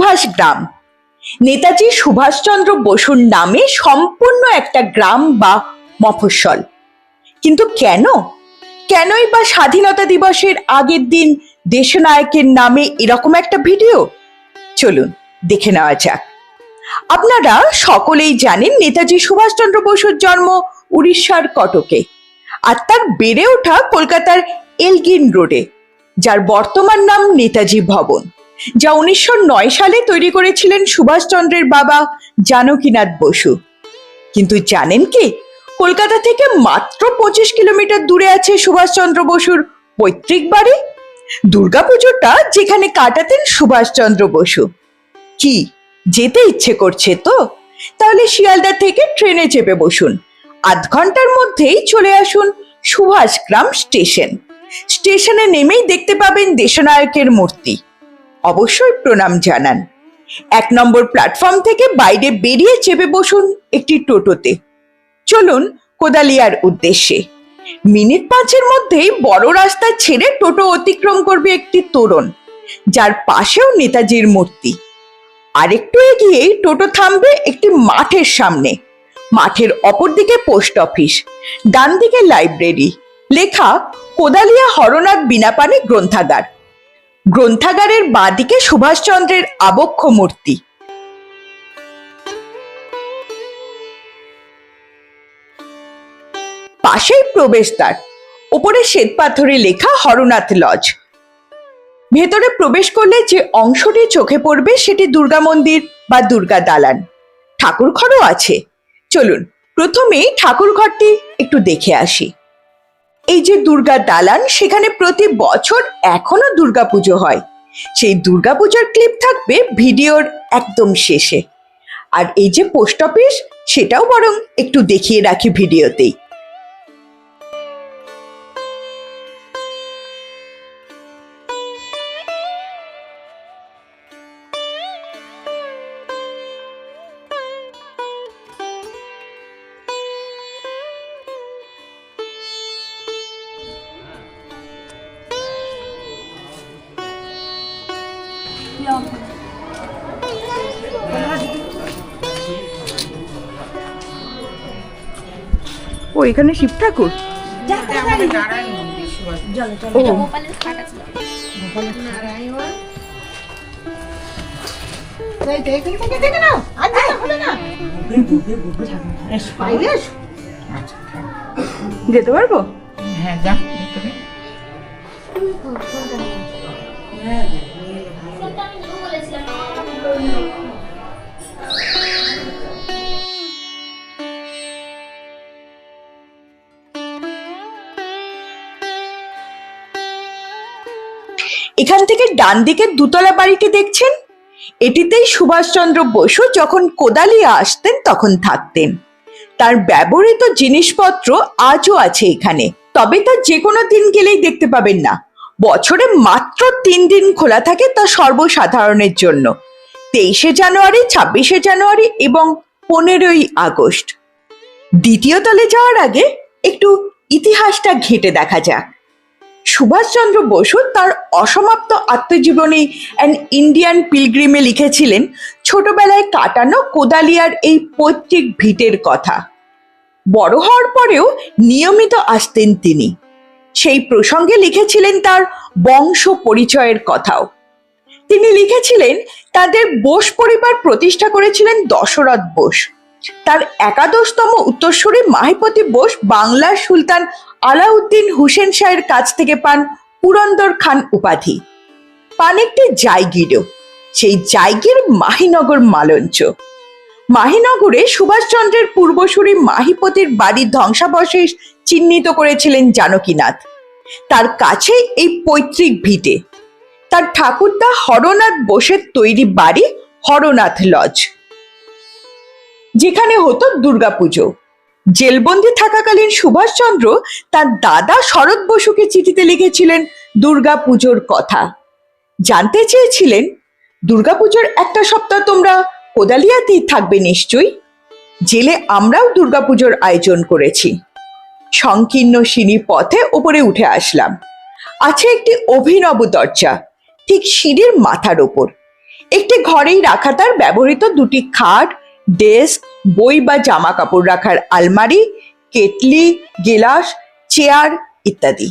সুভাষ গ্রাম। নেতাজি সুভাষচন্দ্র বসুর নামে সম্পূর্ণ একটা গ্রাম বা মফস্বল। কিন্তু কেনই বা স্বাধীনতা দিবসের আগের দিন দেশনায়কের নামে এরকম একটা ভিডিও? চলুন দেখে নেওয়া যাক। আপনারা সকলেই জানেন নেতাজি সুভাষচন্দ্র বসুর জন্ম উড়িষ্যার কটকে, আর তার বেড়ে ওঠা কলকাতার এলগিন রোডে, যার বর্তমান নাম নেতাজি ভবন, যা 1909 সালে তৈরি করেছিলেন সুভাষচন্দ্রের বাবা জানকীনাথ বসু। কিন্তু জানেন কি, কলকাতা থেকে মাত্র 25 কিলোমিটার দূরে আছে সুভাষচন্দ্র বসুর পৈতৃক বাড়ি। দুর্গাপুজোটা যেখানে কাটাতেন সুভাষচন্দ্র বসু। কি যেতে ইচ্ছে করছে তো? তাহলে শিয়ালদা থেকে ট্রেনে চেপে বসুন, আধ ঘন্টার মধ্যেই চলে আসুন সুভাষগ্রাম স্টেশন। স্টেশনে নেমেই দেখতে পাবেন দেশনায়কের মূর্তি। অবশ্যই প্রণাম জানান। 1 নম্বর প্ল্যাটফর্ম থেকে বাইরে বেরিয়ে চেপে বসুন একটি টোটোতে। চলুন কোদালিয়ার উদ্দেশ্যে। মিনিট 5-এর মধ্যেই বড় রাস্তা ছেড়ে টোটো অতিক্রম করবে একটি তোরণ, যার পাশেও নেতাজির মূর্তি। আরেকটু এগিয়েই টোটো থামবে একটি মাঠের সামনে। মাঠের অপর দিকে পোস্ট অফিস, ডান দিকে লাইব্রেরি, লেখা কোদালিয়া হরনাথ বিনাপানি গ্রন্থাগার। গ্রন্থাগারের বাঁদিকে সুভাষচন্দ্রের আবক্ষ মূর্তি। পাশেই প্রবেশদ্বার, উপরে শ্বেতপাথরে লেখা হরনাথ লজ। ভেতরে প্রবেশ করলে যে অংশটি চোখে পড়বে সেটি দুর্গা মন্দির বা দুর্গা দালান। ঠাকুর ঘরও আছে। চলুন প্রথমেই ঠাকুর ঘরটি একটু দেখে আসি। এই যে দুর্গা দালান, সেখানে প্রতি বছর এখনো দুর্গাপুজো হয়। সেই দুর্গাপূজার ক্লিপ থাকবে ভিডিওর একদম শেষে। আর এই যে পোস্ট অফিস, সেটাও বরং একটু দেখিয়ে রাখি ভিডিওতেই। ও, এখানে শিব ঠাকুর। যেতে পারবো? হ্যাঁ, যা। এখান থেকে ডান দিকের দুতলা বাড়িটি দেখছেন, এটিতেই সুভাষচন্দ্র বসু যখন কোদালিয়া আসতেন তখন থাকতেন। তার ব্যবহৃত জিনিসপত্র আজও আছে এখানে, তবে তা যে কোনো দিন গেলেই দেখতে পাবেন না। বছরে মাত্র 3 দিন খোলা থাকে, তা সর্বসাধারণের জন্য: 23শে জানুয়ারি, 26শে জানুয়ারি এবং 15ই আগস্ট। দ্বিতীয় তলে যাওয়ার আগে একটু ইতিহাসটা ঘেঁটে দেখা যাক। সুভাষচন্দ্র বসু তার অসমাপ্ত আত্মজীবনী অ্যান ইন্ডিয়ান পিলগ্রিমে লিখেছিলেন ছোটবেলায় কাটানো কোদালিয়ার এই পৈতৃক ভিটের কথা। বড় হওয়ার পরেও নিয়মিত আসতেন তিনি। সেই প্রসঙ্গে লিখেছিলেন তার বংশ পরিচয়ের কথাও। তিনি লিখেছিলেন তাদের বোস পরিবার প্রতিষ্ঠা করেছিলেন দশরথ বোস। তার একাদশতম উত্তরসূরি মাহিপতি বোস বাংলার সুলতান আলাউদ্দিন হুসেন শাহের কাছ থেকে পান পুরন্দর খান উপাধি। পান একটি জায়গিরও। সেই জায়গির মাহিনগর মালঞ্চ। মাহিনগরে সুভাষচন্দ্রের পূর্বসূরি মাহিপতির বাড়ির ধ্বংসাবশেষ চিহ্নিত করেছিলেন জানকীনাথ। তার কাছেই এই পৈতৃক ভিটে। তার ঠাকুরদা হরনাথ বোসের তৈরি বাড়ি হরনাথ লজ, যেখানে হতো দুর্গাপুজো। জেলবন্দি থাকাকালীন সুভাষচন্দ্র তার দাদা শরৎ বসুকে চিঠিতে লিখেছিলেন দুর্গাপুজোর কথা। জানতে চেয়েছিলেন, দুর্গাপুজোর একটা সপ্তাহ তোমরা কোদালিয়াতেই থাকবে নিশ্চয়ই। জেলে আমরাও দুর্গাপুজোর আয়োজন করেছি। সংকীর্ণ সিঁড়ি পথে উপরে উঠে আসলাম। আছে একটি অভিনব দরজা ঠিক সিঁড়ির মাথার ওপর। একটি ঘরেই রাখা তার ব্যবহৃত দুটি খাট, ডেস্ক, বই বা জামা কাপড় রাখার আলমারি, কেটলি, গিলাস, চেয়ার ইত্যাদি।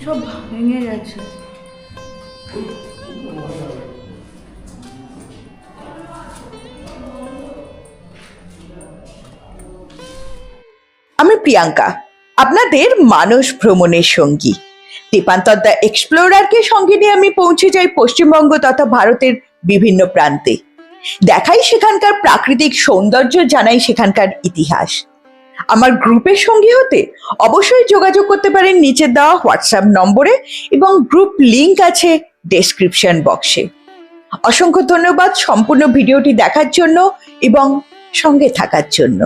সব ভেঙে গেছে। আমি প্রিয়াঙ্কা, আপনাদের মানস ভ্রমণের সঙ্গী। দীপান্তর দ্য এক্সপ্লোরারকে সঙ্গে নিয়ে আমি পৌঁছে যাই পশ্চিমবঙ্গ তথা ভারতের বিভিন্ন প্রান্তে। দেখাই সেখানকার প্রাকৃতিক সৌন্দর্য, জানাই সেখানকার ইতিহাস। আমার গ্রুপের সঙ্গী হতে অবশ্যই যোগাযোগ করতে পারেন নিচে দেওয়া হোয়াটসঅ্যাপ নম্বরে, এবং গ্রুপ লিংক আছে ডেসক্রিপশন বক্সে। অসংখ্য ধন্যবাদ সম্পূর্ণ ভিডিওটি দেখার জন্য এবং সঙ্গে থাকার জন্য।